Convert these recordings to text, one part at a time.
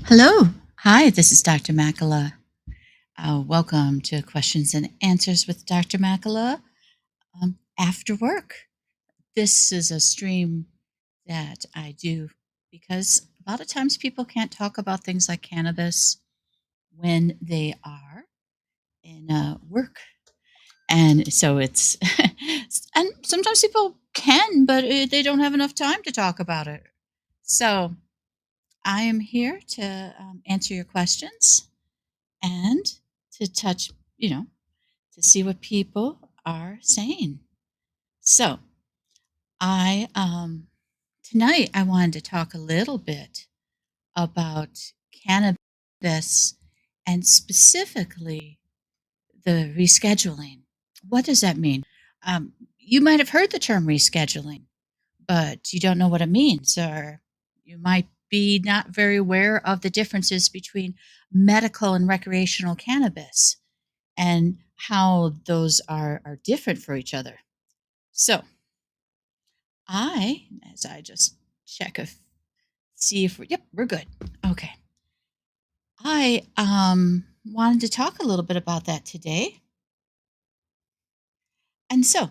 Hello. Hi, this is Dr. Makela. Welcome to Questions and Answers with Dr. Makela after work. This is a stream that I do because a lot of times people can't talk about things like cannabis when they are in work. And so it's, and sometimes people can, but they don't have enough time to talk about it. So I am here to answer your questions and to touch, you know, to see what people are saying. So, I tonight I wanted to talk a little bit about cannabis and specifically the rescheduling. What does that mean? You might have heard the term rescheduling, but you don't know what it means, or you might be not very aware of the differences between medical and recreational cannabis and how those are different for each other. So as I just check if see if yep, we're good. Okay. I wanted to talk a little bit about that today. And so,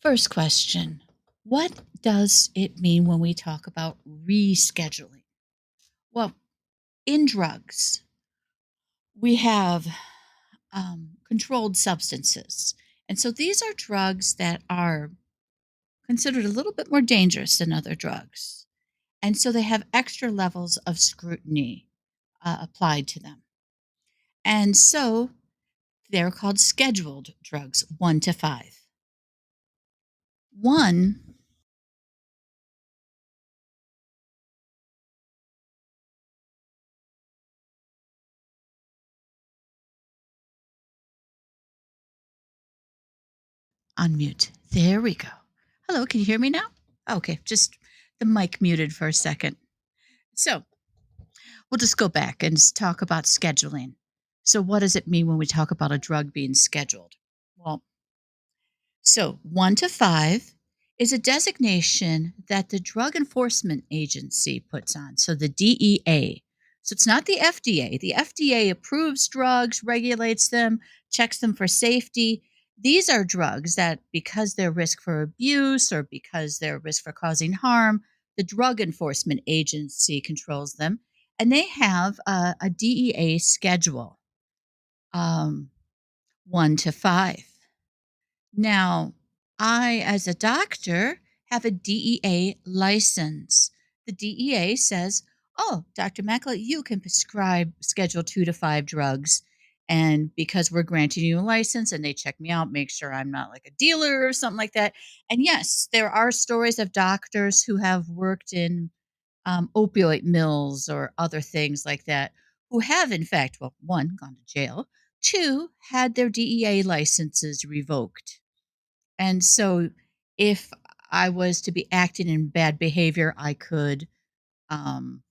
first question, what does it mean when we talk about rescheduling? Well, in drugs, we have controlled substances. And so these are drugs that are considered a little bit more dangerous than other drugs. And so they have extra levels of scrutiny applied to them. And so they're called scheduled drugs, 1 to 5. One, unmute. There we go. Hello, can you hear me now? Okay, just the mic muted for a second. So we'll just go back and talk about scheduling. So, what does it mean when we talk about a drug being scheduled? Well, so 1 to 5 is a designation that the Drug Enforcement Agency puts on. So the DEA. So it's not the FDA. The FDA approves drugs, regulates them, checks them for safety. These are drugs that, because they're risk for abuse or because they're risk for causing harm, the Drug Enforcement Agency controls them. And they have a DEA schedule, um, 1 to 5. Now, I, as a doctor, have a DEA license. The DEA says, oh, Dr. Makela, you can prescribe Schedule 2 to 5 drugs. And because we're granting you a license and they check me out, make sure I'm not like a dealer or something like that. And yes, there are stories of doctors who have worked in opioid mills or other things like that who have, in fact, well, one, gone to jail, two, had their DEA licenses revoked. And so if I was to be acting in bad behavior, I could um,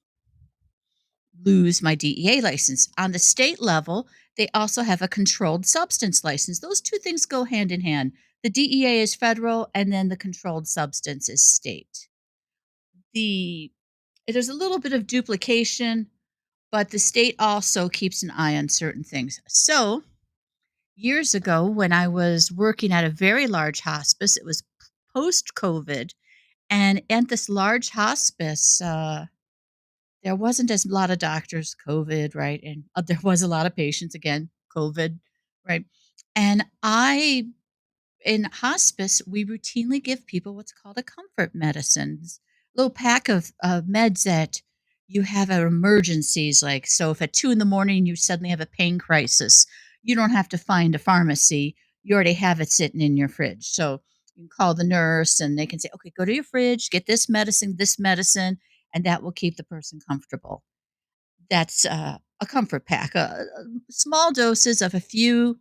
lose my DEA license. On the state level, they also have a controlled substance license. Those two things go hand in hand. The DEA is federal, and then the controlled substance is state. The There's a little bit of duplication, but the state also keeps an eye on certain things. So years ago, when I was working at a very large hospice, it was post COVID. And at this large hospice, there wasn't as a lot of doctors, COVID, right? And there was a lot of patients, again, COVID, right? And in hospice, we routinely give people what's called a comfort medicine, a little pack of meds that you have at emergencies. Like, so if at 2 in the morning you suddenly have a pain crisis, you don't have to find a pharmacy. You already have it sitting in your fridge. So you can call the nurse and they can say, okay, go to your fridge, get this medicine, and that will keep the person comfortable. That's a comfort pack, small doses of a few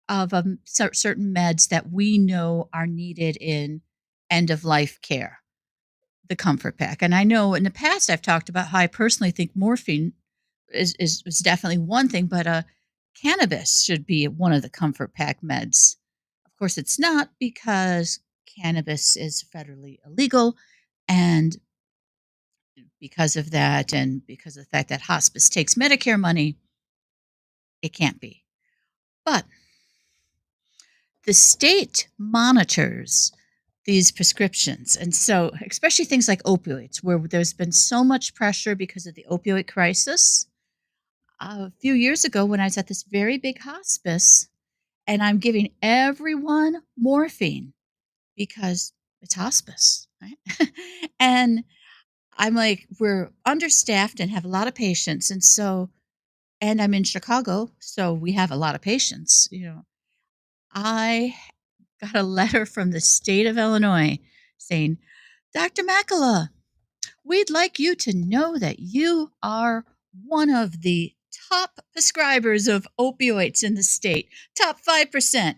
of certain meds that we know are needed in end of life care, the comfort pack. And I know in the past I've talked about how I personally think morphine is definitely one thing, but cannabis should be one of the comfort pack meds. Of course, it's not because cannabis is federally illegal, and because of that, and because of the fact that hospice takes Medicare money, it can't be. But the state monitors these prescriptions. And so, especially things like opioids, where there's been so much pressure because of the opioid crisis. A few years ago, when I was at this very big hospice, and I'm giving everyone morphine because it's hospice, right? And I'm like, we're understaffed and have a lot of patients. And so, and I'm in Chicago, so we have a lot of patients. I got a letter from the state of Illinois saying, Dr. Makela, we'd like you to know that you are one of the top prescribers of opioids in the state, top 5%.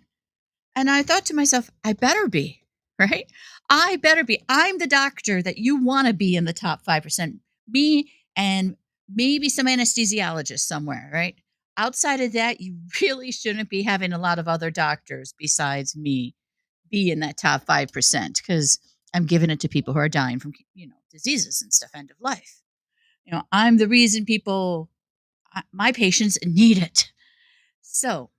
And I thought to myself, I better be, right? I better be. I'm the doctor that you want to be in the top 5%. Me and maybe some anesthesiologist somewhere, right? Outside of that, you really shouldn't be having a lot of other doctors besides me be in that top 5% because I'm giving it to people who are dying from, diseases and stuff, end of life. I'm the reason my patients need it. So,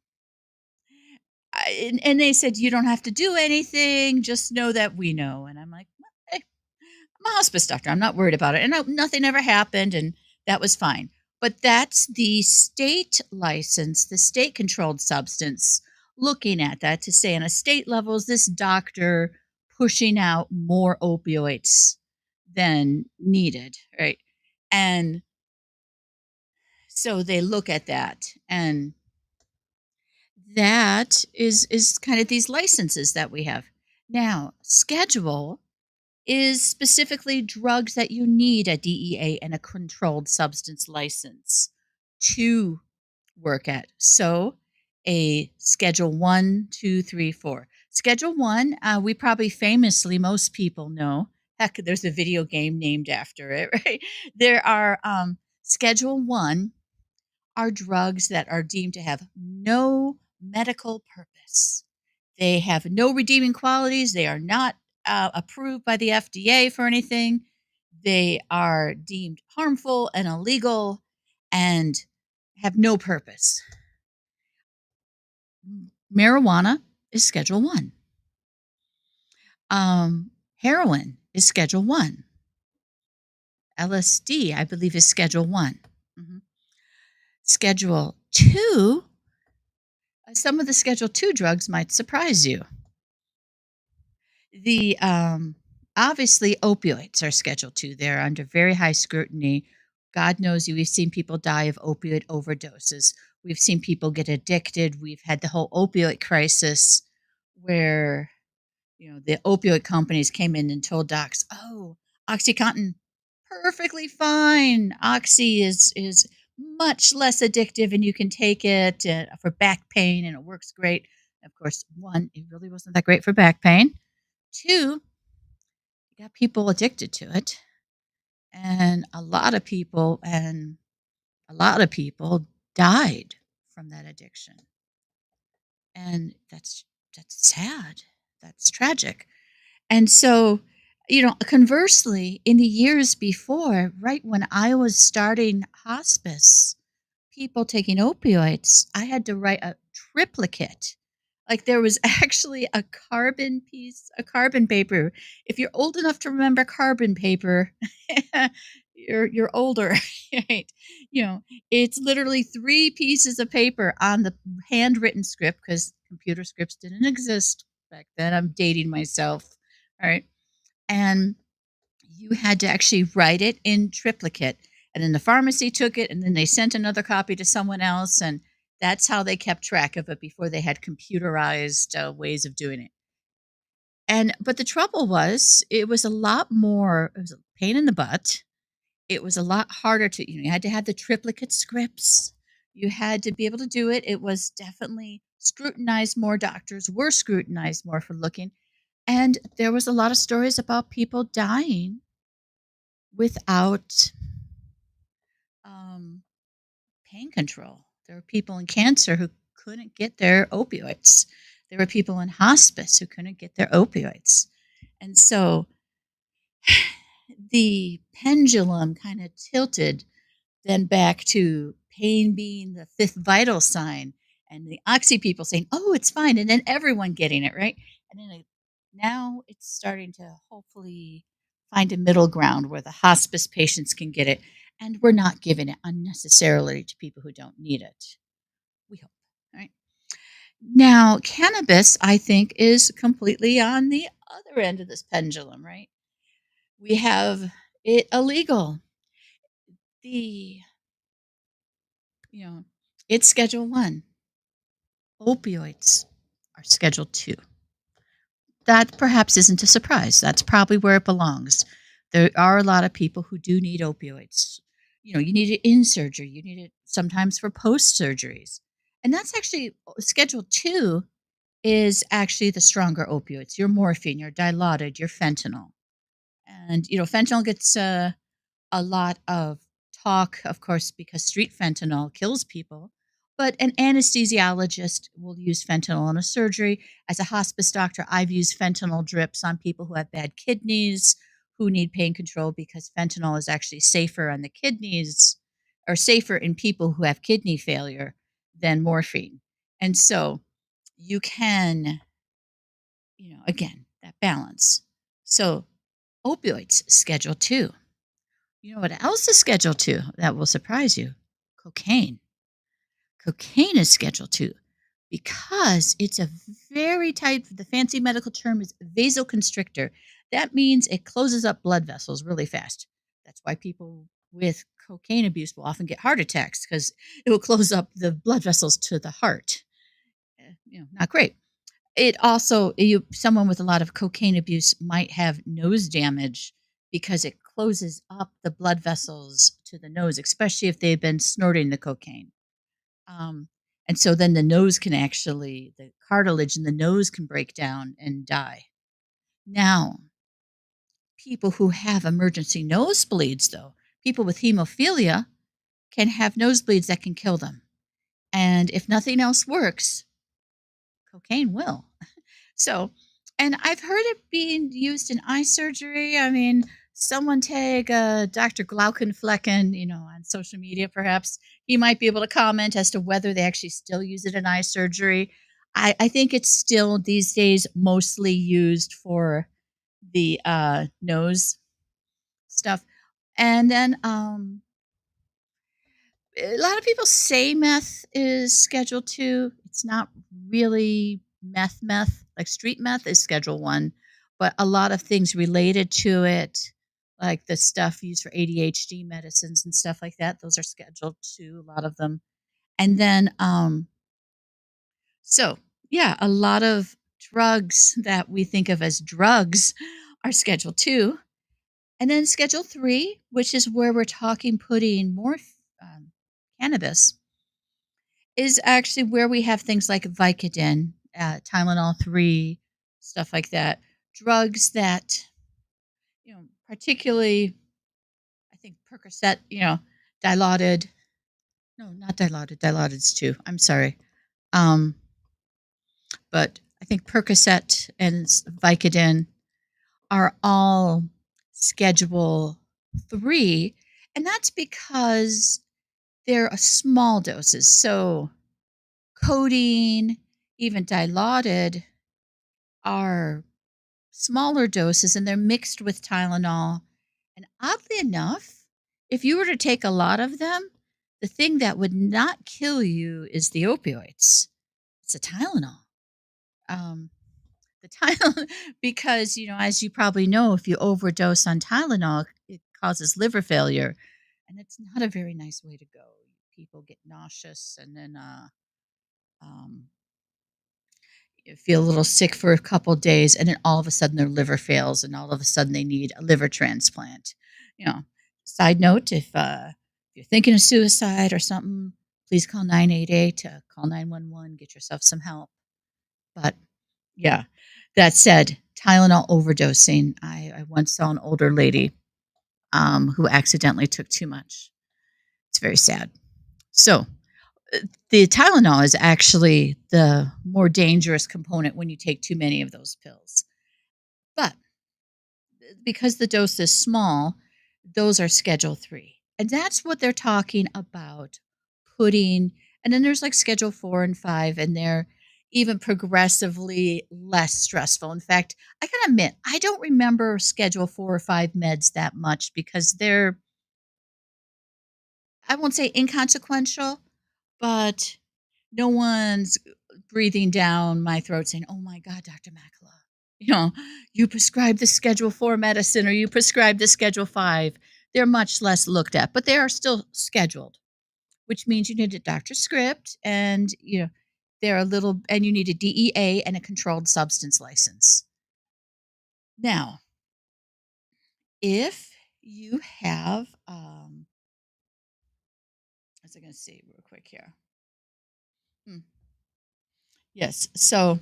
and they said, you don't have to do anything. Just know that we know. And I'm like, "Well, hey, I'm a hospice doctor. I'm not worried about it. And nothing ever happened. And that was fine. But that's the state license, the state controlled substance, looking at that to say on a state level, is this doctor pushing out more opioids than needed? Right. And so they look at that, and that is kind of these licenses that we have. Now, schedule is specifically drugs that you need a DEA and a controlled substance license to work at. So, a schedule one, two, three, four. Schedule one, we probably famously, most people know. Heck, there's a video game named after it, right? There are schedule one are drugs that are deemed to have no medical purpose. They have no redeeming qualities. They are not approved by the FDA for anything. They are deemed harmful and illegal and have no purpose. Marijuana is Schedule 1. Heroin is Schedule 1. LSD, I believe, is Schedule 1. Mhm. Schedule 2, some of the Schedule 2 drugs might surprise you. The Obviously opioids are Schedule 2. They're under very high scrutiny. God knows we've seen people die of opioid overdoses. We've seen people get addicted. We've had the whole opioid crisis where the opioid companies came in and told docs, "Oh, OxyContin, perfectly fine. Oxy is much less addictive, and you can take it for back pain, and it works great." Of course, one, it really wasn't that great for back pain. Two, you got people addicted to it, and a lot of people died from that addiction, and that's sad. That's tragic. And so, conversely, in the years before, right when I was starting hospice, people taking opioids, I had to write a triplicate. Like there was actually a carbon paper. If you're old enough to remember carbon paper, you're older, right? You know, it's literally three pieces of paper on the handwritten script because computer scripts didn't exist back then. I'm dating myself. All right. And you had to actually write it in triplicate. And then the pharmacy took it and then they sent another copy to someone else. And that's how they kept track of it before they had computerized ways of doing it. But the trouble was, it was a lot more, it was a pain in the butt. It was a lot harder you had to have the triplicate scripts. You had to be able to do it. It was definitely scrutinized more. Doctors were scrutinized more for looking. And there was a lot of stories about people dying without um, pain control. There were people in cancer who couldn't get their opioids. There were people in hospice who couldn't get their opioids. And so the pendulum kind of tilted then back to pain being the fifth vital sign and the oxy people saying, "Oh, it's fine," and then everyone getting it, right? And then now it's starting to hopefully find a middle ground where the hospice patients can get it, and we're not giving it unnecessarily to people who don't need it. We hope, right? Now, cannabis, I think, is completely on the other end of this pendulum, right? We have it illegal. The you know, it's Schedule 1. Opioids are Schedule 2. That perhaps isn't a surprise. That's probably where it belongs. There are a lot of people who do need opioids. You need it in surgery, you need it sometimes for post surgeries. And that's actually Schedule 2 is actually the stronger opioids, your morphine, your dilaudid, your fentanyl. And, fentanyl gets a lot of talk, of course, because street fentanyl kills people. But an anesthesiologist will use fentanyl in a surgery. As a hospice doctor, I've used fentanyl drips on people who have bad kidneys, who need pain control, because fentanyl is actually safer on the kidneys or safer in people who have kidney failure than morphine. And so you can, again, that balance. So opioids, Schedule 2. You know what else is Schedule 2 that will surprise you? Cocaine. Cocaine is Schedule 2 because it's a very tight, the fancy medical term is vasoconstrictor. That means it closes up blood vessels really fast. That's why people with cocaine abuse will often get heart attacks because it will close up the blood vessels to the heart. Not great. It also someone with a lot of cocaine abuse might have nose damage because it closes up the blood vessels to the nose, especially if they've been snorting the cocaine. Um, and so then the cartilage in the nose can break down and die. Now, people who have emergency nosebleeds, though, people with hemophilia can have nosebleeds that can kill them. And if nothing else works, cocaine will. So, and I've heard it being used in eye surgery. I mean, someone take Dr. Glaukenflecken, on social media, perhaps. He might be able to comment as to whether they actually still use it in eye surgery. I think it's still these days mostly used for the nose stuff. And then a lot of people say meth is Schedule 2. It's not really meth. Like street meth is Schedule 1, but a lot of things related to it, like the stuff used for ADHD medicines and stuff like that, those are Schedule 2, a lot of them. And then, so yeah, a lot of drugs that we think of as drugs are Schedule 2. And then Schedule 3, which is where we're talking putting more um, cannabis is actually where we have things like Vicodin, Tylenol 3, stuff like that. Drugs that, particularly, I think Percocet, Dilaudid. No, not Dilaudid. Dilaudid's 2. I'm sorry. Um, but I think Percocet and Vicodin are all Schedule 3. And that's because they're a small doses. So codeine, even Dilaudid are smaller doses and they're mixed with Tylenol. And oddly enough, if you were to take a lot of them, the thing that would not kill you is the opioids. It's the Tylenol. Um, the Tylenol, because, as you probably know, if you overdose on Tylenol, it causes liver failure. And it's not a very nice way to go. People get nauseous and then um, feel a little sick for a couple days, and then all of a sudden their liver fails, and all of a sudden they need a liver transplant. You know, Side note: if you're thinking of suicide or something, please call 988. Call 911. Get yourself some help. But yeah, that said, Tylenol overdosing. I once saw an older lady who accidentally took too much. It's very sad. So the Tylenol is actually the more dangerous component when you take too many of those pills. But because the dose is small, Those are Schedule 3. And that's what they're talking about putting, and then there's like Schedule 4 and 5, and they're even progressively less stressful. In fact, I gotta admit, I don't remember Schedule 4 or 5 meds that much because they're, I won't say inconsequential, but no one's breathing down my throat saying, "Oh my god, Dr. Makela, you know, you prescribed the Schedule 4 medicine or you prescribed the Schedule 5." They're much less looked at, but they are still scheduled, which means you need a doctor's script and, they're a little, and you need a DEA and a controlled substance license. Now, if you have, what's I going to say real quick here? Hmm. Yes. So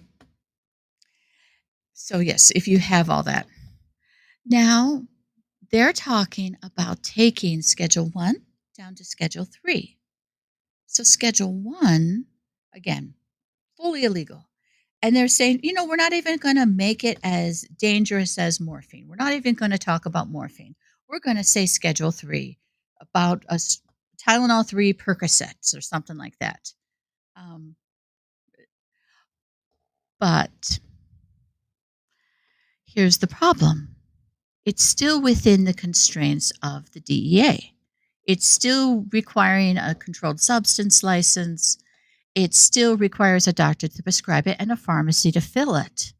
yes, if you have all that. Now, they're talking about taking Schedule 1 down to Schedule 3. So Schedule 1, again, fully illegal. And they're saying, we're not even going to make it as dangerous as morphine. We're not even going to talk about morphine. We're going to say Schedule 3, about Tylenol 3 Percocets or something like that. Um, but here's the problem. It's still within the constraints of the DEA. It's still requiring a controlled substance license. It still requires a doctor to prescribe it and a pharmacy to fill it.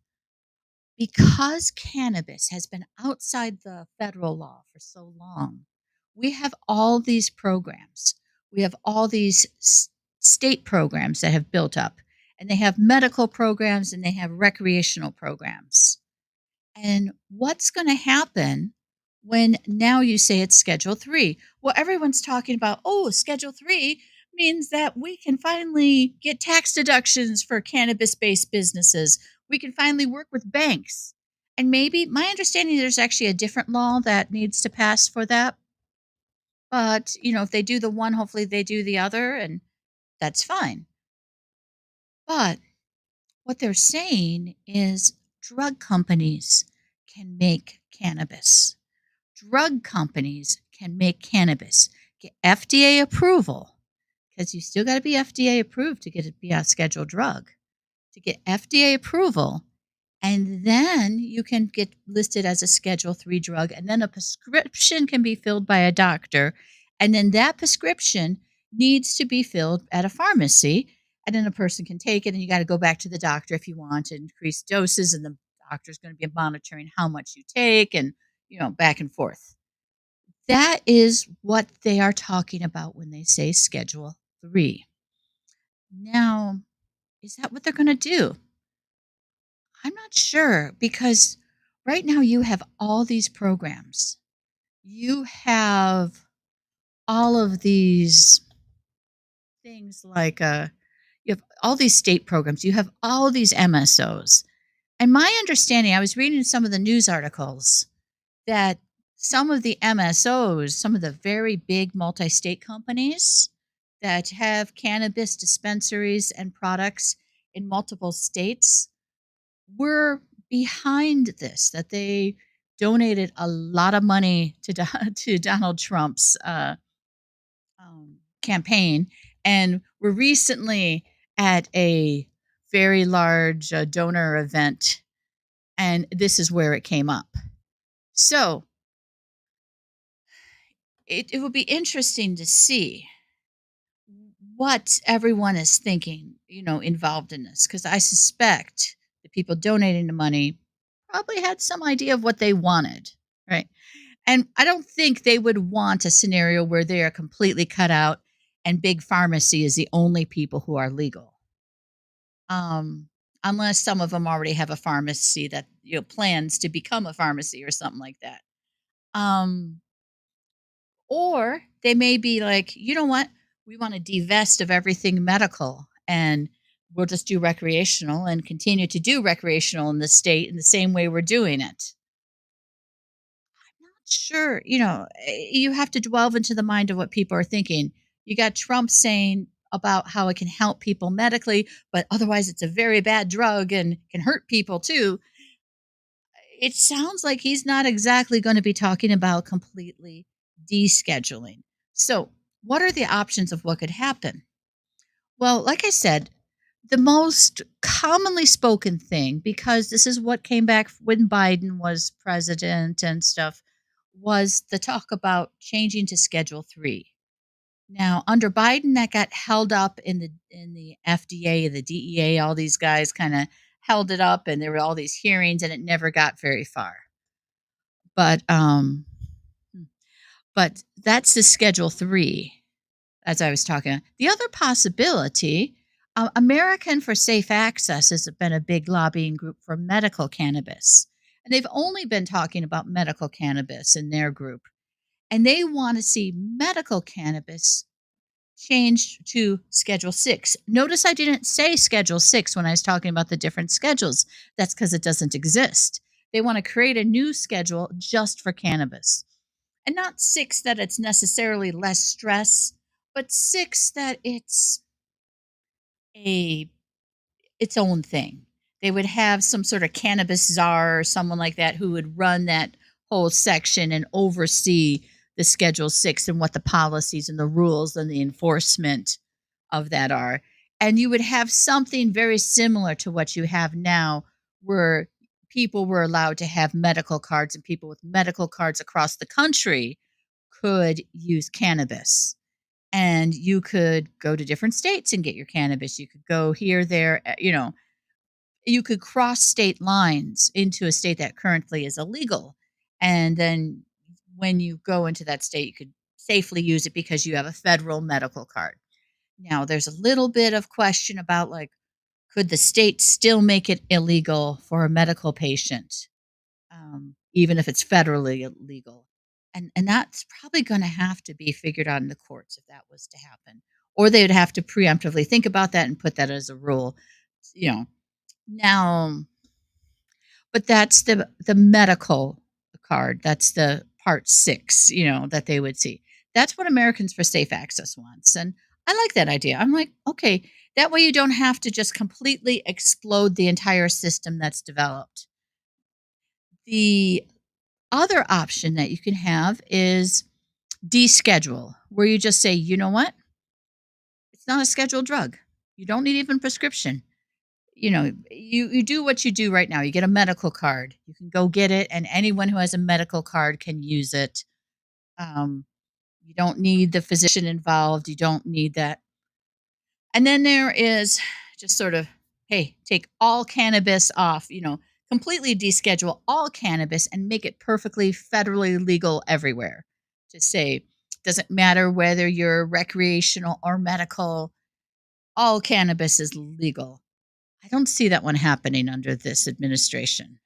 Because cannabis has been outside the federal law for so long, we have all these programs. We have all these state programs that have built up, and they have medical programs and they have recreational programs. And what's going to happen when now you say it's Schedule 3? Well, everyone's talking about, oh, Schedule 3 means that we can finally get tax deductions for cannabis based businesses. We can finally work with banks. And maybe my understanding there's actually a different law that needs to pass for that. But, if they do the one, hopefully they do the other, and that's fine. But what they're saying is drug companies can make cannabis. Drug companies can make cannabis, get FDA approval, because you still got to be FDA approved to get it be a scheduled drug. To get FDA approval, and then you can get listed as a Schedule 3 drug, and then a prescription can be filled by a doctor, and then that prescription needs to be filled at a pharmacy, and then a person can take it, and you got to go back to the doctor if you want to increase doses, and the doctor's going to be monitoring how much you take, and back and forth. That is what they are talking about when they say Schedule 3. Now, is that what they're going to do? I'm not sure because right now you have all these programs. You have all of these things like you have all these state programs. You have all these MSOs. And my understanding, I was reading some of the news articles that some of the MSOs, some of the very big multi state companies that have cannabis dispensaries and products in multiple states were behind this, that they donated a lot of money to, to Donald Trump's campaign and were recently at a very large donor event. And this is where it came up. So it will be interesting to see what everyone is thinking, involved in this, because I suspect the people donating the money probably had some idea of what they wanted, right? And I don't think they would want a scenario where they are completely cut out and big pharmacy is the only people who are legal. Um, Unless some of them already have a pharmacy that plans to become a pharmacy or something like that. Um, Or they may be like, you know what? We want to divest of everything medical and we'll just do recreational and continue to do recreational in the state in the same way we're doing it. Not sure. You have to delve into the mind of what people are thinking. You got Trump saying about how it can help people medically, but otherwise it's a very bad drug and can hurt people too. It sounds like he's not exactly going to be talking about completely descheduling. So, what are the options of what could happen? Well, like I said, the most commonly spoken thing, because this is what came back when Biden was president and stuff, was the talk about changing to Schedule 3. Now, under Biden, that got held up in the FDA, the DEA, all these guys kind of held it up, and there were all these hearings, and it never got very far. But but that's the Schedule 3, as I was talking. The other possibility, American for Safe Access has been a big lobbying group for medical cannabis. And they've only been talking about medical cannabis in their group. And they want to see medical cannabis changed to Schedule 6. Notice I didn't say Schedule 6 when I was talking about the different schedules. That's because it doesn't exist. They want to create a new schedule just for cannabis. And not 6 that it's necessarily less stress, but 6 that a its own thing. They would have some sort of cannabis czar or someone like that who would run that whole section and oversee the Schedule 6 and what the policies and the rules and the enforcement of that are. And you would have something very similar to what you have now, where people were allowed to have medical cards and people with medical cards across the country could use cannabis. And you could go to different states and get your cannabis. You could go here, there, you could cross state lines into a state that currently is illegal. And then when you go into that state, you could safely use it because you have a federal medical card. Now, there's a little bit of question about like, could the state still make it illegal for a medical patient, even if it's federally illegal? And that's probably going to have to be figured out in the courts if that was to happen, or they would have to preemptively think about that and put that as a rule. You know, now, but that's the medical card. That's the part 6, that they would see. That's what Americans for Safe Access wants. And I like that idea. I'm like, okay, that way you don't have to just completely explode the entire system that's developed. The other option that you can have is deschedule, where you just say, you know what? It's not a scheduled drug. You don't need even prescription. You do what you do right now. You get a medical card. You can go get it, and anyone who has a medical card can use it. Um, you don't need the physician involved. You don't need that. And then there is just sort of, hey, take all cannabis off, completely deschedule all cannabis and make it perfectly federally legal everywhere. To say, doesn't matter whether you're recreational or medical, all cannabis is legal. I don't see that one happening under this administration.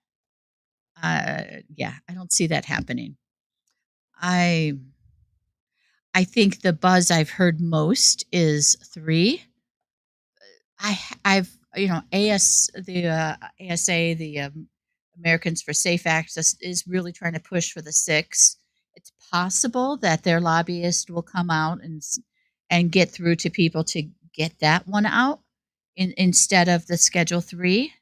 Yeah, I don't see that happening. I I think the buzz I've heard most is 3. I've AS the ASA, the Americans for Safe Access, is really trying to push for the 6. It's possible that their lobbyist will come out and get through to people to get that one out instead of the Schedule 3.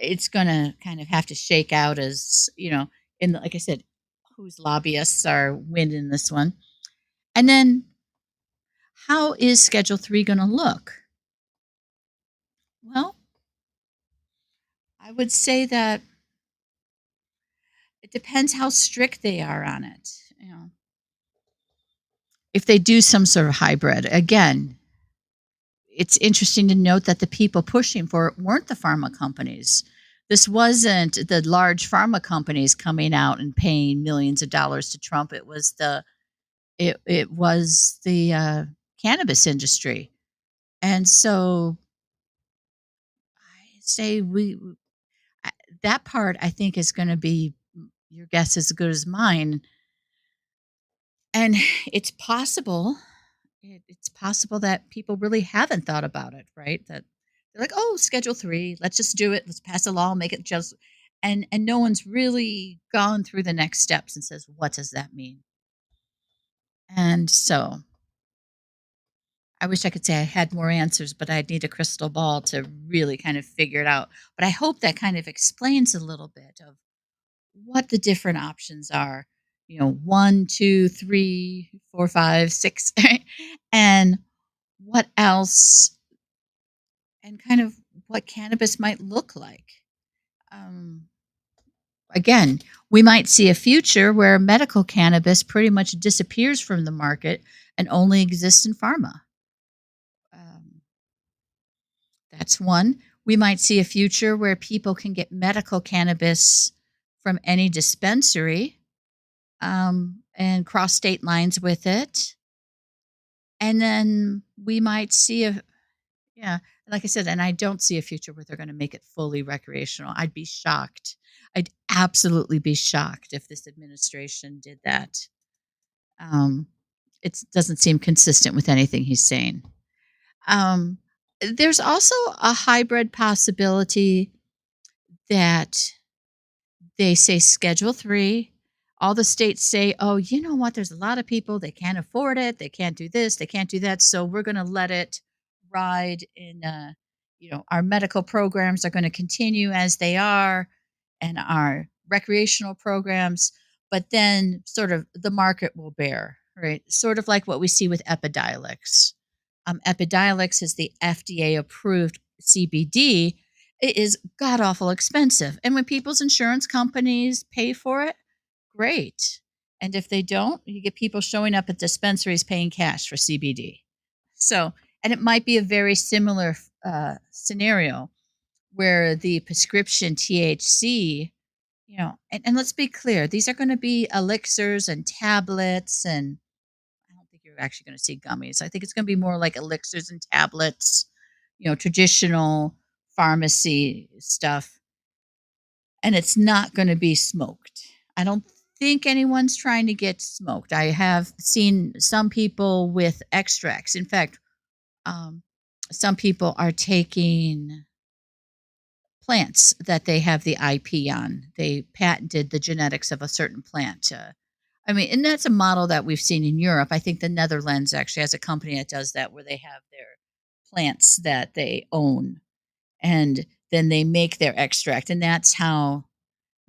It's gonna kind of have to shake out as, like I said, whose lobbyists are winning this one. And then how is Schedule 3 gonna look? Well, I would say that it depends how strict they are on it. If they do some sort of hybrid, again, it's interesting to note that the people pushing for it weren't the pharma companies. This wasn't the large pharma companies coming out and paying millions of dollars to Trump. It was the cannabis industry, and so I say that part I think is going to be your guess as good as mine. And it's possible it's possible that people really haven't thought about it, right? That they're like, "Oh, Schedule 3, let's just do it. Let's pass a law, make it just," and no one's really gone through the next steps and says, "What does that mean?" And so, I wish I could say I had more answers, but I'd need a crystal ball to really kind of figure it out. But I hope that kind of explains a little bit of what the different options are. one, two, three, four, five, six, and what else, and kind of what cannabis might look like. Um, Again, we might see a future where medical cannabis pretty much disappears from the market and only exists in pharma. Um, that's one. We might see a future where people can get medical cannabis from any dispensary and cross state lines with it. And then we might see a, yeah, like I said, and I don't see a future where they're going to make it fully recreational. I'd be shocked. I'd absolutely be shocked if this administration did that. Um, it doesn't seem consistent with anything he's saying. Um, there's also a hybrid possibility that they say Schedule 3. All the states say, "Oh, you know what? There's a lot of people, they can't afford it. They can't do this, they can't do that. So we're going to let it ride in, our medical programs are going to continue as they are and our recreational programs, but then sort of the market will bear, right? Sort of like what we see with Epidiolex. Epidiolex is the FDA approved CBD. It is god awful expensive. And when people's insurance companies pay for it, great. And if they don't, you get people showing up at dispensaries paying cash for CBD. So, and it might be a very similar scenario where the prescription THC, and let's be clear, these are going to be elixirs and tablets, and I don't think you're actually going to see gummies. I think it's going to be more like elixirs and tablets, traditional pharmacy stuff, and it's not going to be smoked. I don't think anyone's trying to get smoked. I have seen some people with extracts. In fact, um, some people are taking plants that they have the IP on. They patented the genetics of a certain plant. And that's a model that we've seen in Europe. I think the Netherlands actually has a company that does that, where they have their plants that they own, and then they make their extract, and that's how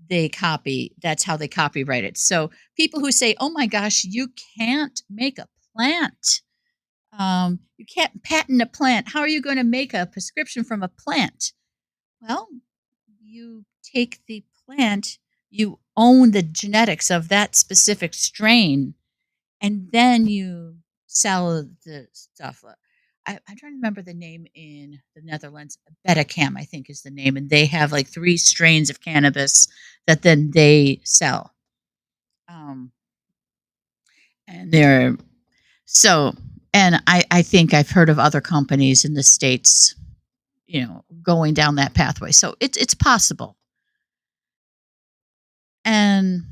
they copyright it. So people who say, "Oh my gosh, you can't make a plant. You can't patent a plant. How are you going to make a prescription from a plant?" Well, you take the plant, you own the genetics of that specific strain, and then you sell the stuff. I'm trying to remember the name in the Netherlands. Betacam, I think, is the name, and they have like 3 strains of cannabis that then they sell. Um, and they're so, and I think I've heard of other companies in the states, going down that pathway. So it's possible. And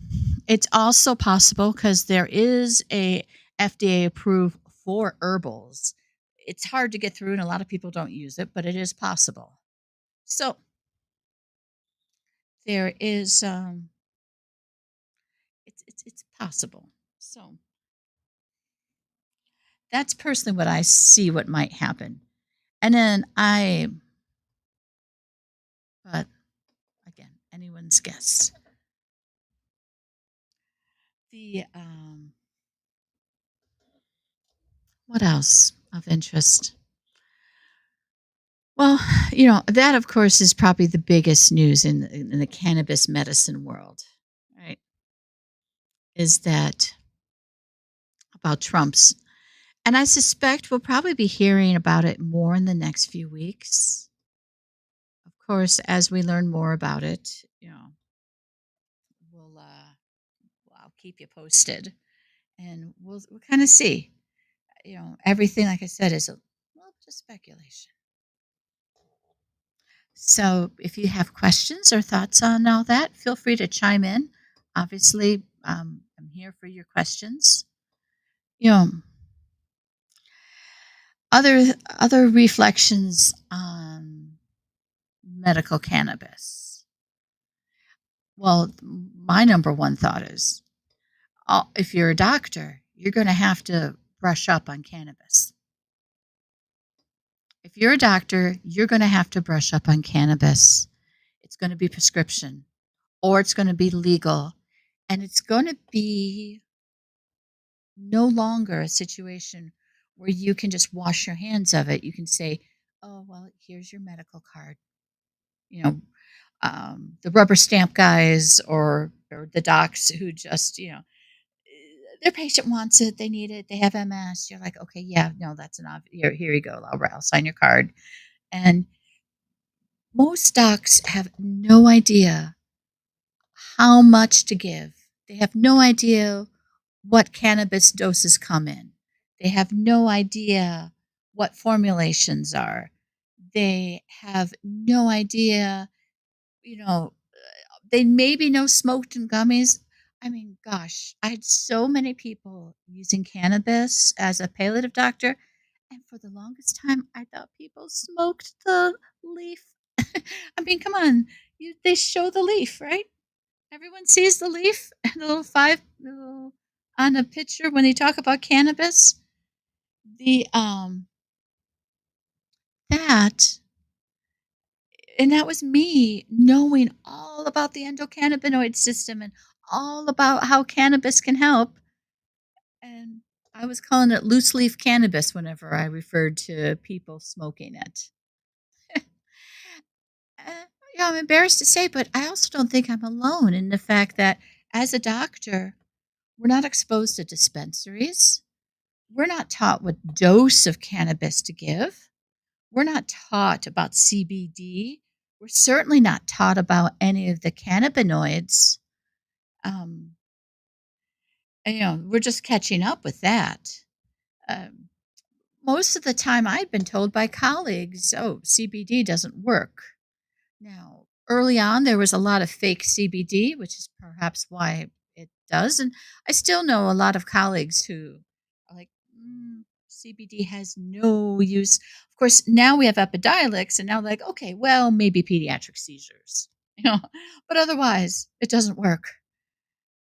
it's also possible because there is a FDA approved for herbals. It's hard to get through and a lot of people don't use it, but it is possible. So there is it's possible. So that's personally what I see what might happen. And then but again, anyone's guess. The What else of interest? Well, that of course is probably the biggest news in the cannabis medicine world, right? Is that about Trump's, and I suspect we'll probably be hearing about it more in the next few weeks. Of course, as we learn more about it, we'll I'll keep you posted, and we'll kind of see. Everything, like I said, is a little bit of speculation. So if you have questions or thoughts on all that, feel free to chime in. Obviously, I'm here for your questions. You know, other reflections on medical cannabis. Well, my number one thought is, if you're a doctor, you're going to have to brush up on cannabis. If you're a doctor, you're going to have to brush up on cannabis. It's going to be prescription, or it's going to be legal. And it's going to be no longer a situation where you can just wash your hands of it. You can say, oh, well, here's your medical card. You know, the rubber stamp guys or the docs who just, their patient wants it, they need it, they have MS. You're like, okay, yeah, no, that's an obvious. Here you go. I'll sign your card. And most docs have no idea how much to give. They have no idea what cannabis doses come in. They have no idea what formulations are. They have no idea, you know, they maybe know smoked and gummies. I mean, gosh, I had so many people using cannabis as a palliative doctor, and for the longest time, I thought people smoked the leaf. I mean, come on, they show the leaf, right? Everyone sees the leaf, the little the little on a picture when they talk about cannabis. The that and that was me knowing all about the endocannabinoid system and all about how cannabis can help. And I was calling it loose leaf cannabis whenever I referred to people smoking it. Uh, I'm embarrassed to say, but I also don't think I'm alone in the fact that as a doctor, we're not exposed to dispensaries. We're not taught what dose of cannabis to give. We're not taught about CBD. We're certainly not taught about any of the cannabinoids. Um, and, we're just catching up with that. Um, Most of the time, I'd been told by colleagues, "Oh, CBD doesn't work." Now, early on, there was a lot of fake CBD, which is perhaps why it does. And I still know a lot of colleagues who are like, CBD has no use. Of course, now we have Epidiolex, and now like, okay, well, maybe pediatric seizures, you know, but otherwise, it doesn't work.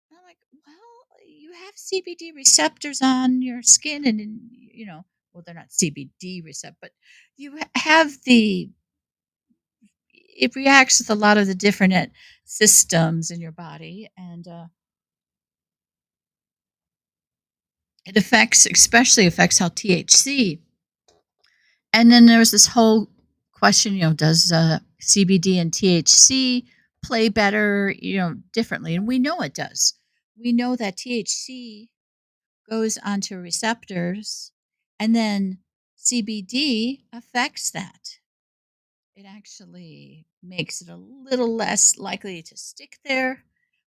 And I'm like, well, you have CBD receptors on your skin, and well, they're not CBD receptor, but you have it reacts with a lot of the different systems in your body, and it especially affects how THC. And then there's this whole question, does CBD and THC play better, differently? And we know it does. We know that THC goes onto receptors, and then CBD affects that. It actually makes it a little less likely to stick there,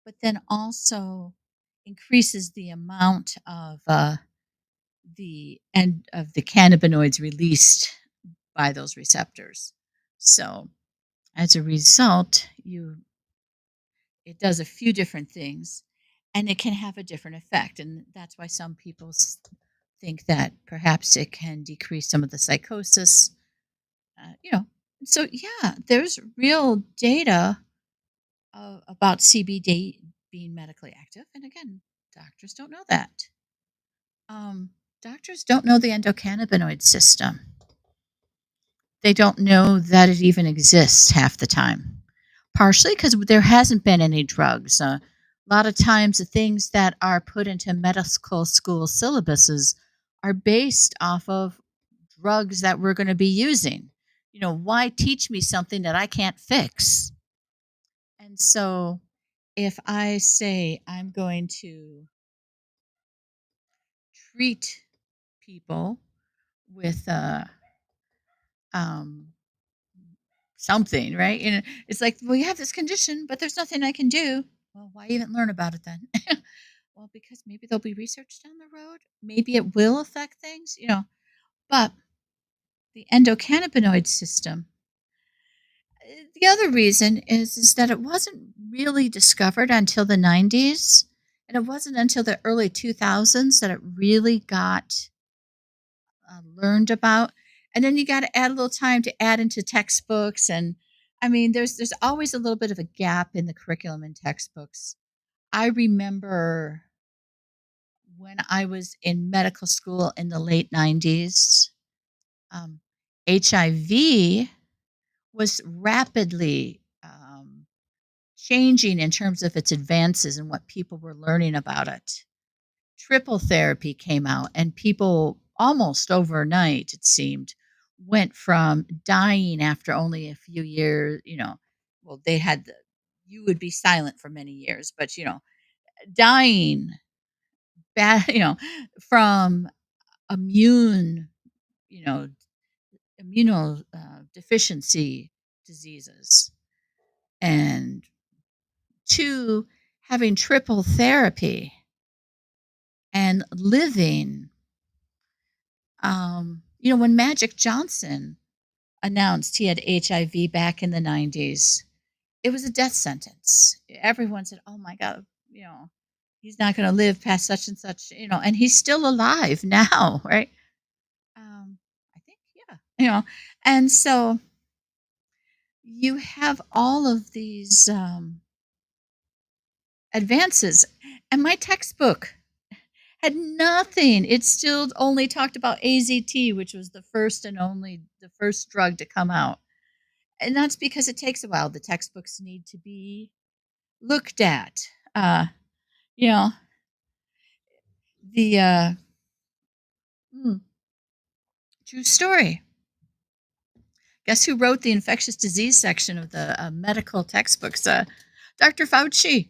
but then also increases the amount of the cannabinoids released by those receptors. So as a result, you it does a few different things, and it can have a different effect, and that's why some people think that perhaps it can decrease some of the psychosis. Uh, you know, so yeah, there's real data about CBD being medically active. And again, doctors don't know that. Um, Doctors don't know the endocannabinoid system. They don't know that it even exists half the time, partially because there hasn't been any drugs. A lot of times, the things that are put into medical school syllabuses are based off of drugs that we're going to be using. Why teach me something that I can't fix? And so if I say I'm going to treat people with um, something, right? And it's like, well, you have this condition, but there's nothing I can do. Well, why even learn about it then? Well, because maybe there'll be research down the road. Maybe it will affect things. But the endocannabinoid system. The other reason is that it wasn't really discovered until the 90s, and it wasn't until the early 2000s that it really got learned about. And then you got to add a little time to add into textbooks, and I mean, there's always a little bit of a gap in the curriculum in textbooks. I remember when I was in medical school in the late 90s, um, HIV was rapidly changing in terms of its advances and what people were learning about it. Triple therapy came out, and people almost overnight, it seemed, went from dying after only a few years, well, they had you would be silent for many years, but, dying bad, from immune, you know, deficiency diseases, and two, having triple therapy and living. When Magic Johnson announced he had HIV back in the 90s, it was a death sentence. Everyone said, "Oh my God, he's not going to live past such and such," and he's still alive now, right? I think, yeah, and so you have all of these advances, and my textbook had nothing. It still only talked about AZT, which was the first drug to come out. And that's because it takes a while. The textbooks need to be looked at. Uh, you know, the hmm, true story. Guess who wrote the infectious disease section of the medical textbooks? Dr. Fauci.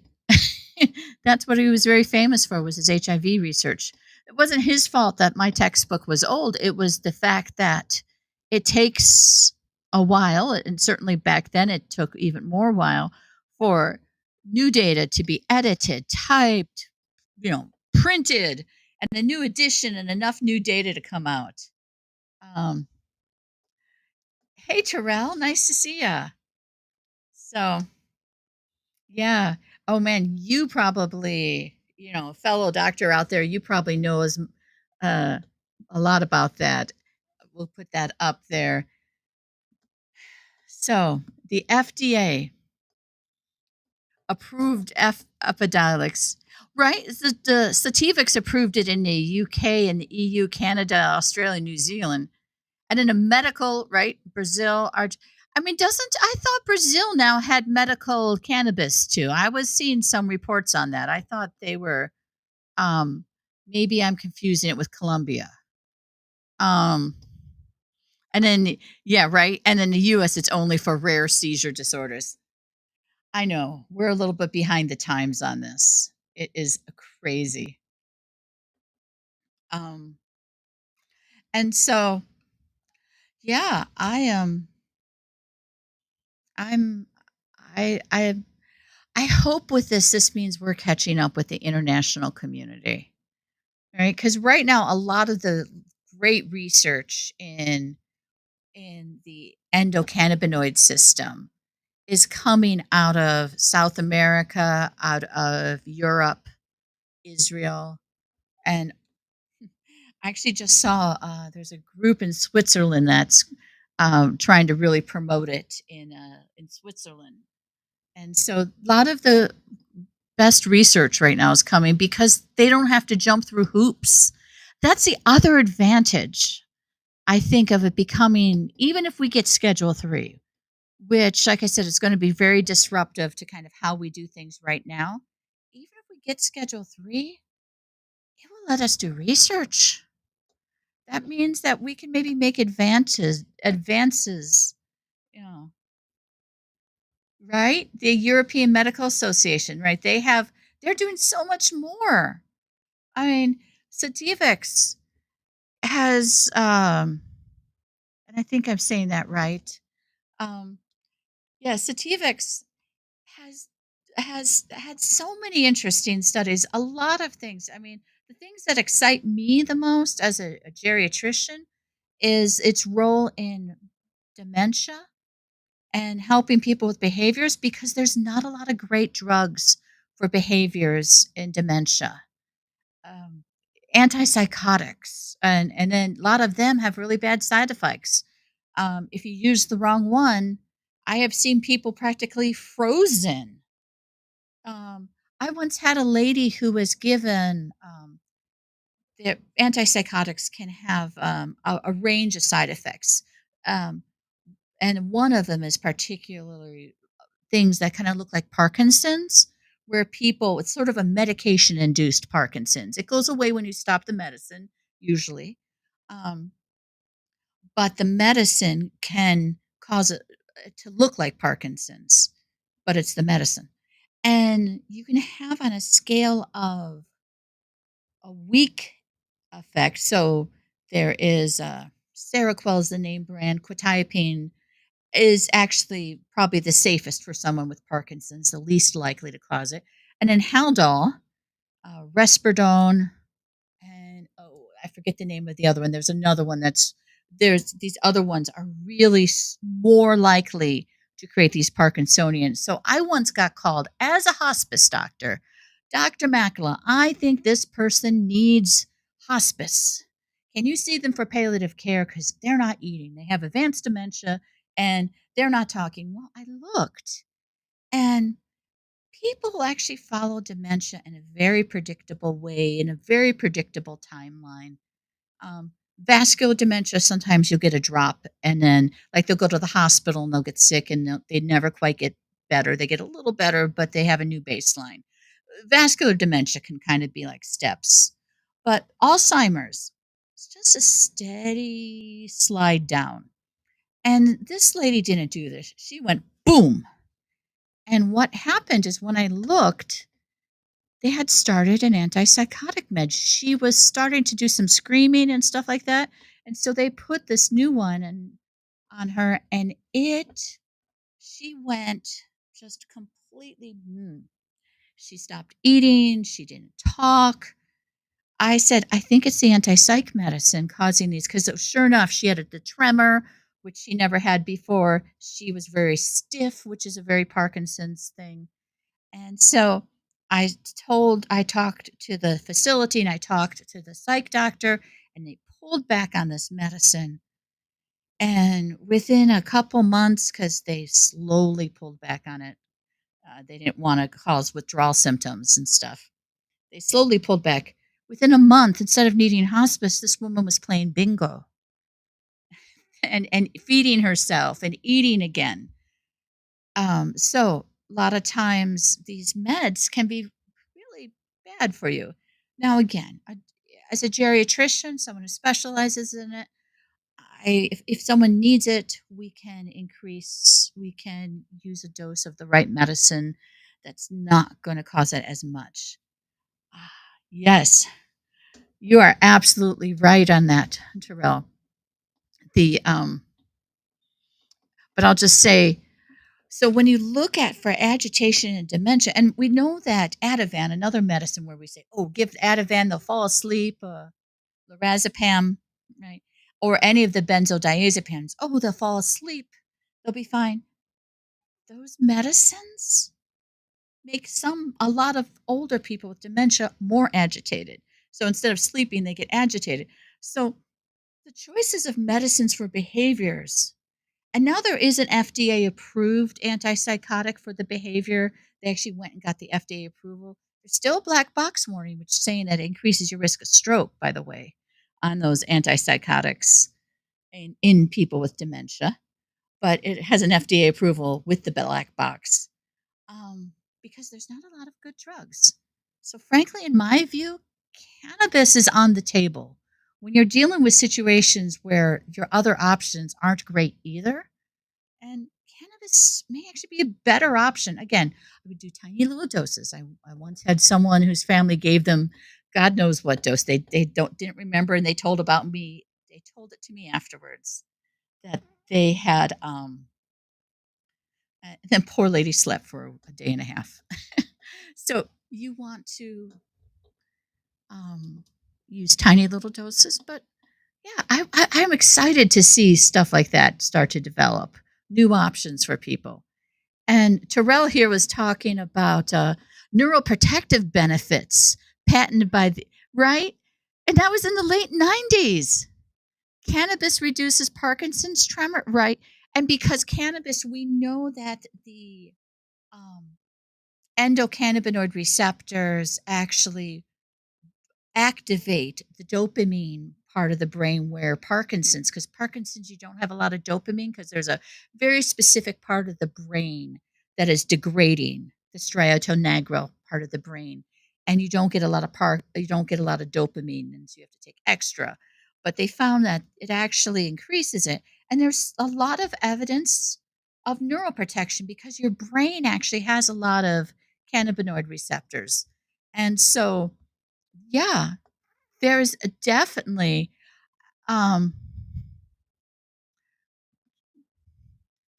That's what he was very famous for, was his HIV research. It wasn't his fault that my textbook was old. It was the fact that it takes a while, and certainly back then it took even more while for new data to be edited, typed, printed, and a new edition and enough new data to come out. Um, hey, Terrell, nice to see ya. So, yeah. Oh man, you probably, fellow doctor out there, you probably knows uh, a lot about that. We'll put that up there. So the FDA approved Epidiolex, right? The Sativix approved it in the UK and the EU, Canada, Australia, New Zealand, and in a medical, right? Brazil, I mean, doesn't I thought Brazil now had medical cannabis too? I was seeing some reports on that. I thought they were. Um, Maybe I'm confusing it with Colombia. Um, and then yeah, right. And then the U.S. it's only for rare seizure disorders. I know we're a little bit behind the times on this. It is crazy. Um, and so yeah, I am. I'm. I. I hope with this means we're catching up with the international community, right? Because right now, a lot of the great research in the endocannabinoid system is coming out of South America, out of Europe, Israel, and I actually just saw there's a group in Switzerland that's trying to really promote it in Switzerland, and so a lot of the best research right now is coming because they don't have to jump through hoops. That's the other advantage, I think, of it becoming, even if we get Schedule 3, which, like I said, is going to be very disruptive to kind of how we do things right now. Even if we get Schedule 3, it will let us do research. That means that we can maybe make advances, you know, right? The European Medical Association, right? They're doing so much more. I mean, Sativix has, and I think I'm saying that right. Um, yeah, Sativix has has had so many interesting studies, a lot of things. I mean, the things that excite me the most as a geriatrician is its role in dementia and helping people with behaviors, because there's not a lot of great drugs for behaviors in dementia. Um, Antipsychotics, and then a lot of them have really bad side effects. If you use the wrong one, I have seen people practically frozen. I once had a lady who was given, the antipsychotics can have a range of side effects. Um, and one of them is particularly things that kind of look like Parkinson's, where people, it's sort of a medication induced Parkinson's. It goes away when you stop the medicine, usually. Um, but the medicine can cause it to look like Parkinson's, but it's the medicine. And you can have on a scale of a week effect. So there is Seroquel is the name brand. Quetiapine is actually probably the safest for someone with Parkinson's, the least likely to cause it. And then Haldol, Risperidone, and oh, I forget the name of the other one. There's another one there's these other ones are really more likely to create these Parkinsonians. So I once got called as a hospice doctor, Dr. Makela. I think this person needs hospice. Can you see them for palliative care? Because they're not eating. They have advanced dementia and they're not talking. Well, I looked and people actually follow dementia in a very predictable way, in a very predictable timeline. Vascular dementia, sometimes you'll get a drop, and then, like, they'll go to the hospital and they'll get sick, and they never quite get better. They get a little better, but they have a new baseline. Vascular dementia can kind of be like steps, but Alzheimer's, it's just a steady slide down. And this lady didn't do this. She went boom. And what happened is when I looked, they had started an antipsychotic med. She was starting to do some screaming and stuff like that, and so they put this new one on her, and she went just completely She stopped eating, she didn't talk. I said, "I think it's the antipsych medicine causing these," 'cause sure enough, she had the tremor, which she never had before. She was very stiff, which is a very Parkinson's thing. And so I talked to the facility and I talked to the psych doctor, and they pulled back on this medicine. And within a couple months, because they slowly pulled back on it, they didn't want to cause withdrawal symptoms and stuff. They slowly pulled back. Within a month, instead of needing hospice, this woman was playing bingo and feeding herself and eating again. So a lot of times these meds can be really bad for you. Now, again, as a geriatrician, someone who specializes in it, if someone needs it, we can use a dose of the right medicine that's not going to cause it as much. Ah, yes, you are absolutely right on that, Terrell. The but I'll just say, so when you look at for agitation and dementia, and we know that Ativan, another medicine where we say, "Oh, give Ativan, they'll fall asleep," lorazepam, right, or any of the benzodiazepines. Oh, they'll fall asleep, they'll be fine. Those medicines make a lot of older people with dementia more agitated. So instead of sleeping, they get agitated. So the choices of medicines for behaviors, and now there is an FDA approved antipsychotic for the behavior. They actually went and got the FDA approval. There's still a black box warning, which is saying that it increases your risk of stroke, by the way, on those antipsychotics in people with dementia. But it has an FDA approval with the black box, because there's not a lot of good drugs. So, frankly, in my view, cannabis is on the table. When you're dealing with situations where your other options aren't great either, and cannabis may actually be a better option. Again, I would do tiny little doses. I once had someone whose family gave them God knows what dose. They didn't remember, and they told about me. They told it to me afterwards that they had the poor lady slept for a day and a half. So you want to um, use tiny little doses, but yeah, I'm excited to see stuff like that start to develop new options for people. And Terrell here was talking about neuroprotective benefits patented by the right, and that was in the late '90s. Cannabis reduces Parkinson's tremor, right? And because cannabis, we know that the um, endocannabinoid receptors actually activate the dopamine part of the brain, where Parkinson's, because Parkinson's, you don't have a lot of dopamine because there's a very specific part of the brain that is degrading the striatonagral part of the brain, and you don't get a lot of dopamine, and so you have to take extra. But they found that it actually increases it, and there's a lot of evidence of neuroprotection because your brain actually has a lot of cannabinoid receptors. And so, yeah, there's definitely um,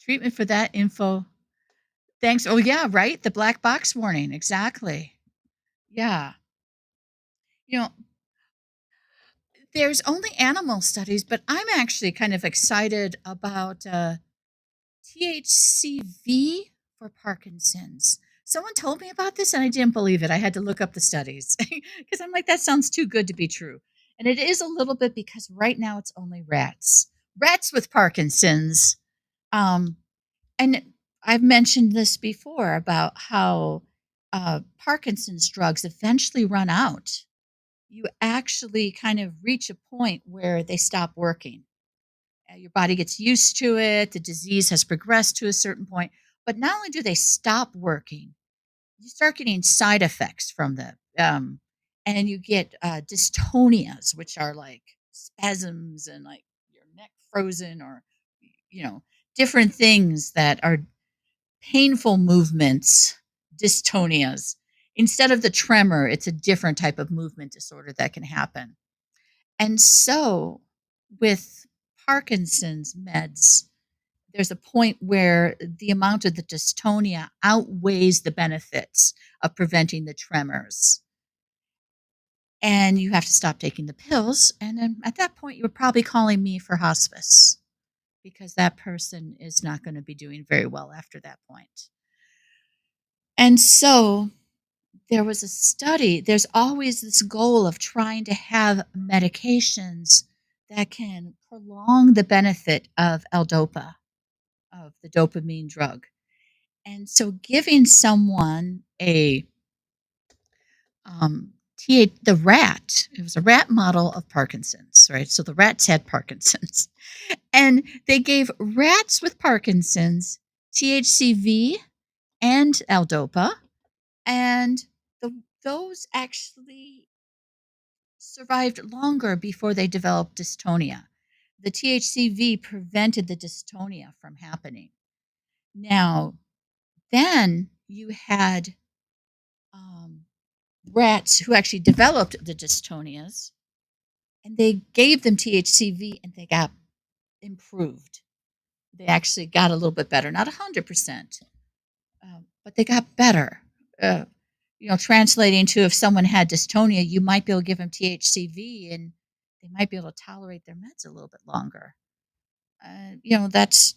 treatment for that info. Thanks. Oh, yeah, right. The black box warning. Exactly. Yeah. You know, there's only animal studies, but I'm actually kind of excited about THCV for Parkinson's. Someone told me about this and I didn't believe it. I had to look up the studies because I'm like, that sounds too good to be true. And it is a little bit because right now it's only rats, rats with Parkinson's. Um, and I've mentioned this before about how Parkinson's drugs eventually run out. You actually kind of reach a point where they stop working. Your body gets used to it, the disease has progressed to a certain point, but not only do they stop working, you start getting side effects from them. And you get dystonias, which are like spasms and like your neck frozen or, you know, different things that are painful movements, dystonias. Instead of the tremor, it's a different type of movement disorder that can happen. And so with Parkinson's meds, there's a point where the amount of the dystonia outweighs the benefits of preventing the tremors. And you have to stop taking the pills. And then at that point, you're probably calling me for hospice because that person is not going to be doing very well after that point. And so there was a study, there's always this goal of trying to have medications that can prolong the benefit of L-DOPA, of the dopamine drug. And so giving someone the rat, it was a rat model of Parkinson's, right? So the rats had Parkinson's. And they gave rats with Parkinson's THCV and L-DOPA, and those actually survived longer before they developed dystonia. The THCV prevented the dystonia from happening. Now, then you had um, rats who actually developed the dystonias, and they gave them THCV and they got improved. They actually got a little bit better, not 100%, but they got better. Uh, translating to if someone had dystonia, you might be able to give them THCV and they might be able to tolerate their meds a little bit longer. That's,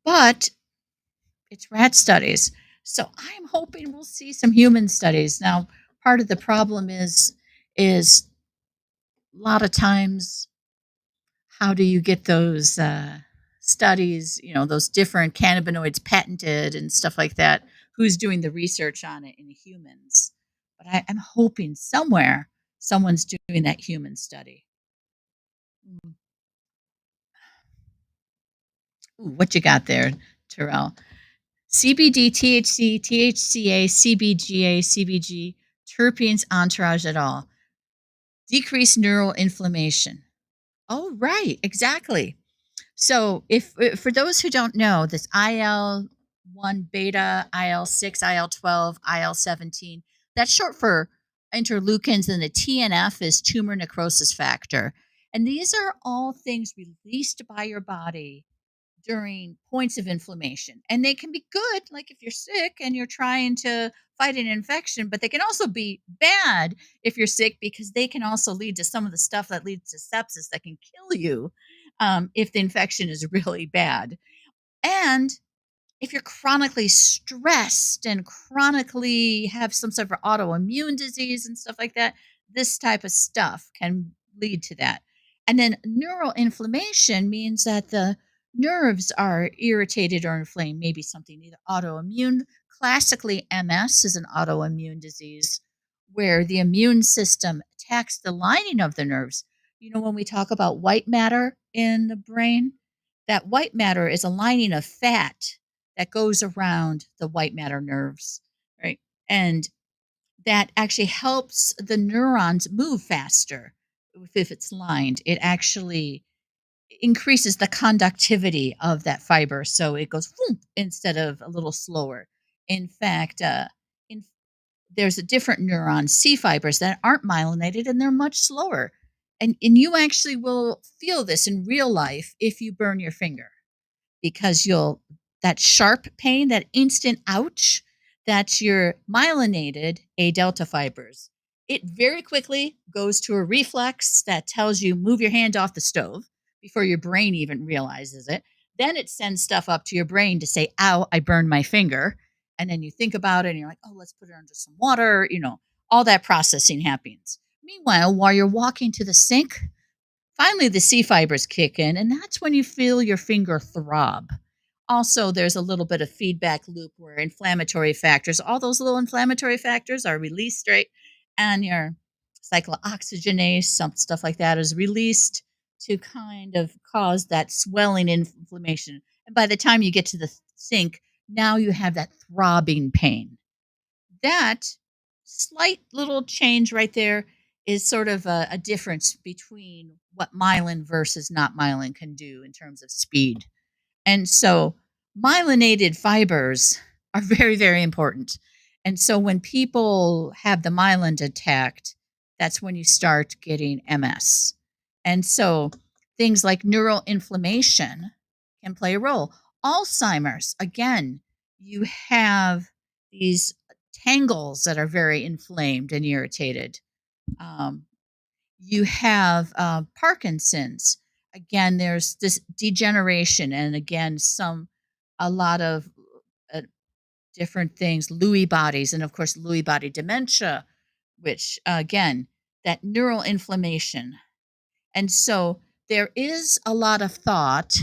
but it's rat studies. So I'm hoping we'll see some human studies. Now, part of the problem is a lot of times, how do you get those studies, those different cannabinoids patented and stuff like that? Who's doing the research on it in humans? But I'm hoping somewhere someone's doing that human study. Mm. Ooh, what you got there, Terrell? CBD, THC, THCA, CBGA, CBG, terpenes, entourage at all. Decrease neural inflammation. Oh, right, exactly. So, if for those who don't know, this IL-1 beta, IL-6, IL-12, IL-17, that's short for interleukins, and the TNF is tumor necrosis factor. And these are all things released by your body during points of inflammation. And they can be good, like if you're sick and you're trying to fight an infection, but they can also be bad if you're sick because they can also lead to some of the stuff that leads to sepsis that can kill you if the infection is really bad. And if you're chronically stressed and chronically have some sort of autoimmune disease and stuff like that, this type of stuff can lead to that. And then neural inflammation means that the nerves are irritated or inflamed, maybe something either autoimmune. Classically, MS is an autoimmune disease where the immune system attacks the lining of the nerves. When we talk about white matter in the brain, that white matter is a lining of fat that goes around the white matter nerves, right? And that actually helps the neurons move faster. If it's lined, it actually increases the conductivity of that fiber, so it goes "Vroom," instead of a little slower. In fact, in, there's a different neuron C fibers that aren't myelinated and they're much slower. And you actually will feel this in real life if you burn your finger, because you'll that sharp pain, that instant ouch, that's your myelinated A delta fibers. It very quickly goes to a reflex that tells you move your hand off the stove before your brain even realizes it. Then it sends stuff up to your brain to say, ow, I burned my finger. And then you think about it and you're like, oh, let's put it under some water. All that processing happens. Meanwhile, while you're walking to the sink, finally the C fibers kick in, and that's when you feel your finger throb. Also, there's a little bit of feedback loop where inflammatory factors, all those little inflammatory factors are released, right? And your cyclooxygenase, some stuff like that, is released to kind of cause that swelling inflammation. And by the time you get to the sink, now you have that throbbing pain. That slight little change right there is sort of a difference between what myelin versus not myelin can do in terms of speed. And so myelinated fibers are very, very important. And so when people have the myelin attacked, that's when you start getting MS. And so things like neural inflammation can play a role. Alzheimer's, again, you have these tangles that are very inflamed and irritated. Um, you have Parkinson's. Again, there's this degeneration, and again, a lot of uh, different things, Lewy bodies, and of course, Lewy body dementia, which again, that neural inflammation. And so there is a lot of thought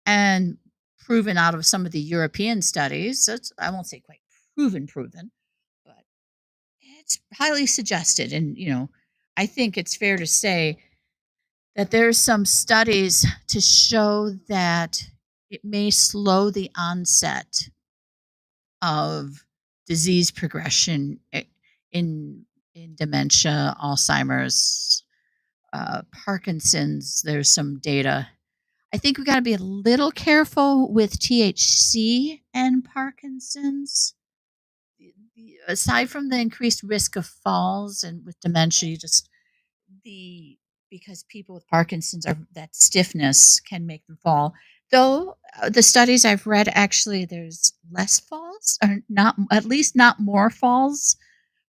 and proven out of some of the European studies. I won't say quite proven, but it's highly suggested. And, I think it's fair to say that there's some studies to show that it may slow the onset of disease progression in in dementia, Alzheimer's, Parkinson's. There's some data. I think we got to be a little careful with THC and Parkinson's. Aside from the increased risk of falls and with dementia, you just the because people with Parkinson's are that stiffness can make them fall. Though the studies I've read, actually, there's less falls, or not, at least not more falls,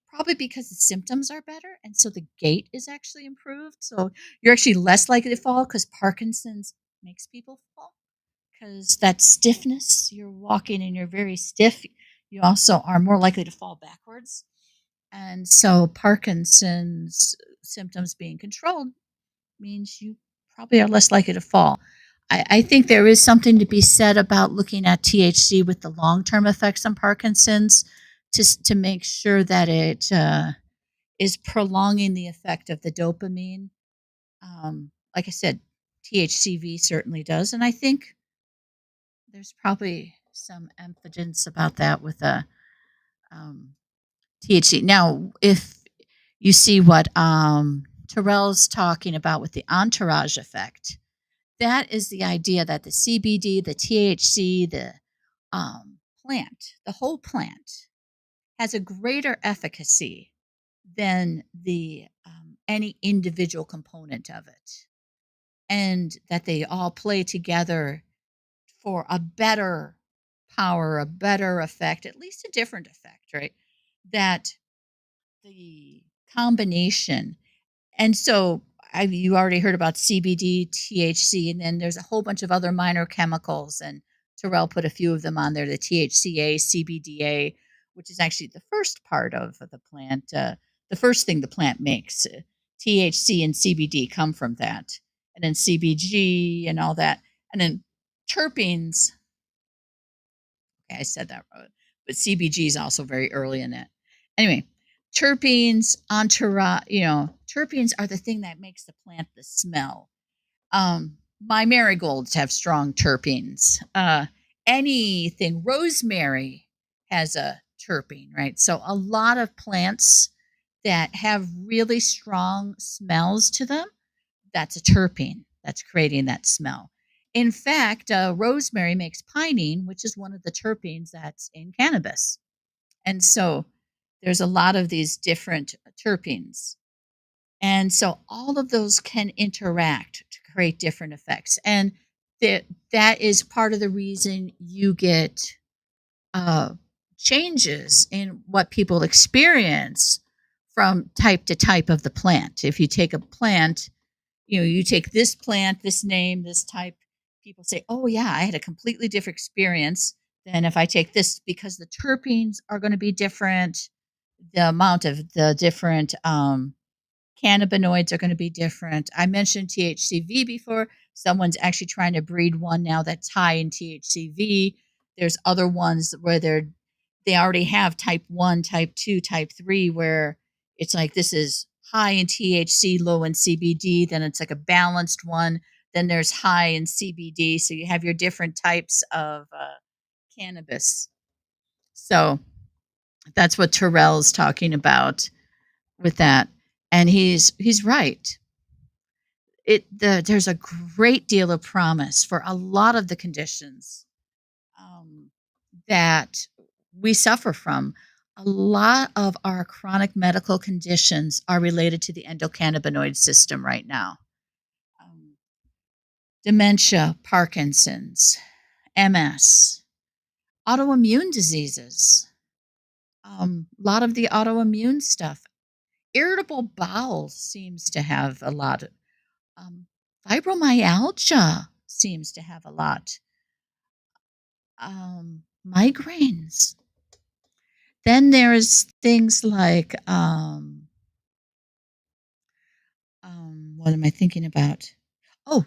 probably because the symptoms are better, and so the gait is actually improved. So you're actually less likely to fall because Parkinson's makes people fall because that stiffness. You're walking and you're very stiff. You also are more likely to fall backwards, and so Parkinson's symptoms being controlled means you probably are less likely to fall. I think there is something to be said about looking at THC with the long term effects on Parkinson's to make sure that it is prolonging the effect of the dopamine. Like I said, THCV certainly does. And I think there's probably some evidence about that with um, THC. Now, if you see what Terrell's talking about with the entourage effect, that is the idea that the CBD, the THC, the plant, the whole plant, has a greater efficacy than the any individual component of it, and that they all play together for a better power, a better effect, at least a different effect, right? That the combination. And so you already heard about CBD, THC, and then there's a whole bunch of other minor chemicals. And Terrell put a few of them on there, the THCA, CBDA, which is actually the first part of the plant, the first thing the plant makes. THC and CBD come from that. And then CBG and all that. And then terpenes. Okay, I said that wrong. But CBG is also very early in that. Anyway, terpenes, terpenes are the thing that makes the plant the smell. My marigolds have strong terpenes. Anything, rosemary has a terpene, right? So a lot of plants that have really strong smells to them, that's a terpene that's creating that smell. In fact, rosemary makes pinene, which is one of the terpenes that's in cannabis. And so there's a lot of these different terpenes. And so all of those can interact to create different effects. And that that is part of the reason you get uh, changes in what people experience from type to type of the plant. If you take a plant, you take this plant, this name, this type, people say, "Oh yeah, I had a completely different experience than if I take this because the terpenes are going to be different, the amount of the different cannabinoids are going to be different." I mentioned THCV before. Someone's actually trying to breed one now that's high in THCV. There's other ones where they already have type 1, type 2, type 3 where it's like this is high in THC, low in CBD, then it's like a balanced one. Then there's high in CBD, so you have your different types of cannabis. So that's what Terrell's talking about with that, and he's right. There's a great deal of promise for a lot of the conditions um, that we suffer from. A lot of our chronic medical conditions are related to the endocannabinoid system right now. Um, Dementia, Parkinson's, MS, autoimmune diseases, a lot of the autoimmune stuff. Irritable bowel seems to have a lot. Um, Fibromyalgia seems to have a lot. Migraines. Then there's things like what am I thinking about? Oh,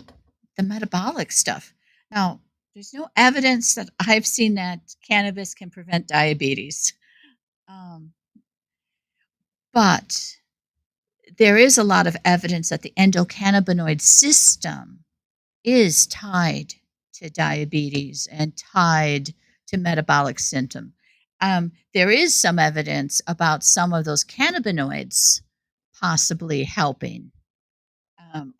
the metabolic stuff. Now, there's no evidence that I've seen that cannabis can prevent diabetes, um, but there is a lot of evidence that the endocannabinoid system is tied to diabetes and tied to metabolic symptom. There is some evidence about some of those cannabinoids possibly helping.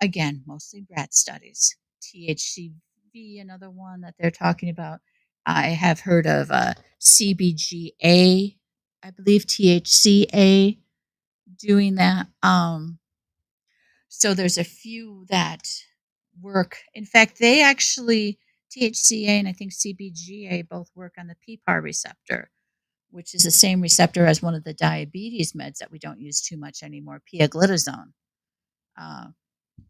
Again, mostly rat studies. THCV, another one that they're talking about. I have heard of CBGA, I believe THCA doing that. So there's a few that work. In fact, they actually THCA and I think CBGA both work on the PPAR receptor, which is the same receptor as one of the diabetes meds that we don't use too much anymore, pioglitazone. Uh,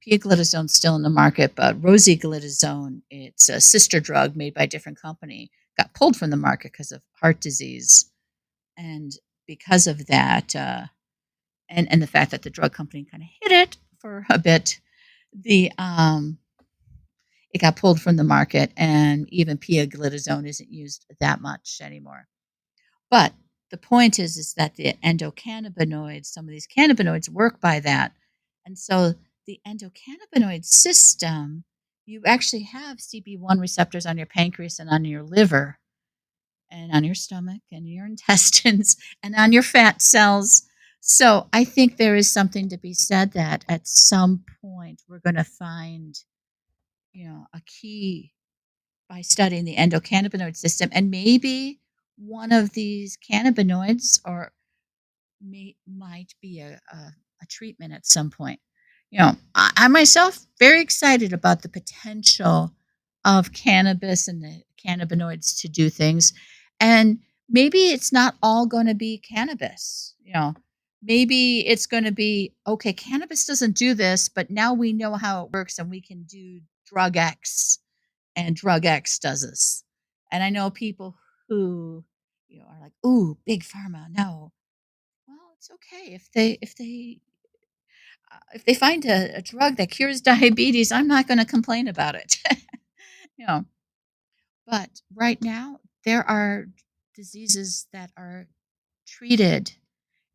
Pioglitazone's still in the market, but rosiglitazone, it's a sister drug made by a different company, got pulled from the market because of heart disease, and because of that, and the fact that the drug company kind of hid it for a bit, the it got pulled from the market, and even pioglitazone isn't used that much anymore. But the point is that the endocannabinoids, some of these cannabinoids work by that. And so the endocannabinoid system, you actually have CB1 receptors on your pancreas and on your liver and on your stomach and your intestines and on your fat cells. So I think there is something to be said that at some point we're going to find, a key by studying the endocannabinoid system, and maybe one of these cannabinoids or might be a treatment at some point. I myself very excited about the potential of cannabis and the cannabinoids to do things, and maybe it's not all going to be cannabis. Maybe it's going to be okay. Cannabis doesn't do this, but now we know how it works, and we can do drug X and drug X does this. And I know people who, are like, "Ooh, big pharma, no." Well, it's okay if they find a drug that cures diabetes. I'm not going to complain about it. you know, but right now there are diseases that are treated,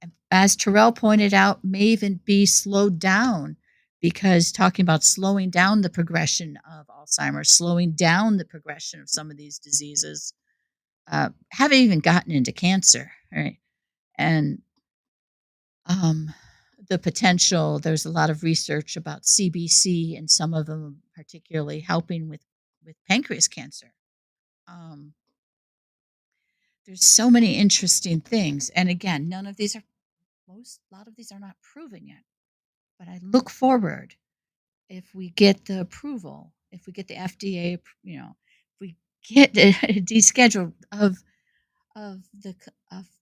and as Terrell pointed out, may even be slowed down because talking about slowing down the progression of Alzheimer's, slowing down the progression of some of these diseases, haven't even gotten into cancer, right? And um, the potential, there's a lot of research about CBC and some of them particularly helping with pancreas cancer. Um, there's so many interesting things. And again, none of these are a lot of these are not proven yet. But I look forward if we get the approval, if we get the FDA, if we get a deschedule of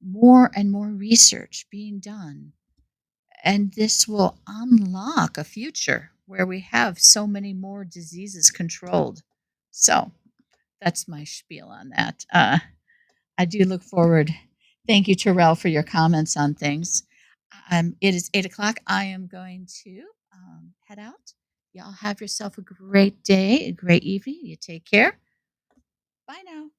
more and more research being done, and this will unlock a future where we have so many more diseases controlled. So that's my spiel on that. I do look forward. Thank you, Terrell, for your comments on things. It is 8 o'clock. I am going to head out. Y'all have yourself a great day, a great evening. You take care. Bye now.